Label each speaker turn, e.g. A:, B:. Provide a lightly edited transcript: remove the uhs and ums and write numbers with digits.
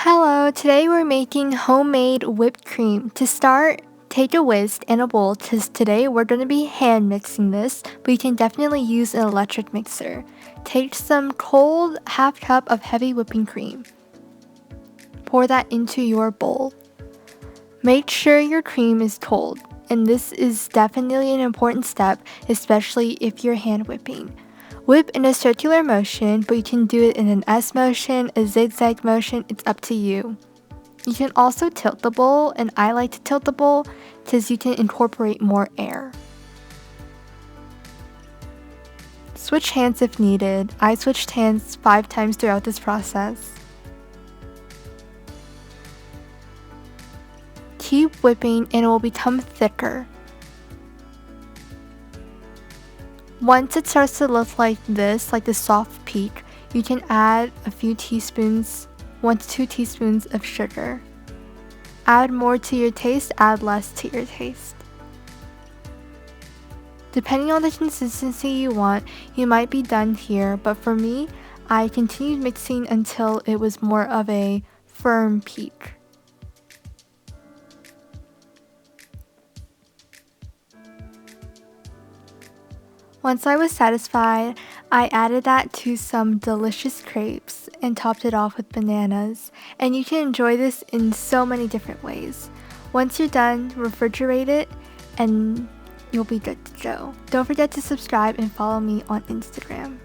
A: Hello, today we're making homemade whipped cream. To start, take a whisk and a bowl because today we're going to be hand mixing this, but you can definitely use an electric mixer. Take some cold half cup of heavy whipping cream. Pour that into your bowl. Make sure your cream is cold, and this is definitely an important step, especially if you're hand whipping. Whip in a circular motion, but you can do it in an S motion, a zigzag motion, it's up to you. You can also tilt the bowl, and I like to tilt the bowl because you can incorporate more air. Switch hands if needed. I switched hands 5 times throughout this process. Keep whipping and it will become thicker. Once it starts to look like this, like the soft peak, you can add a few teaspoons, 1 to 2 teaspoons of sugar. Add more to your taste, add less to your taste. Depending on the consistency you want, you might be done here, but for me, I continued mixing until it was more of a firm peak. Once I was satisfied, I added that to some delicious crepes and topped it off with bananas. And you can enjoy this in so many different ways. Once you're done, refrigerate it and you'll be good to go. Don't forget to subscribe and follow me on Instagram.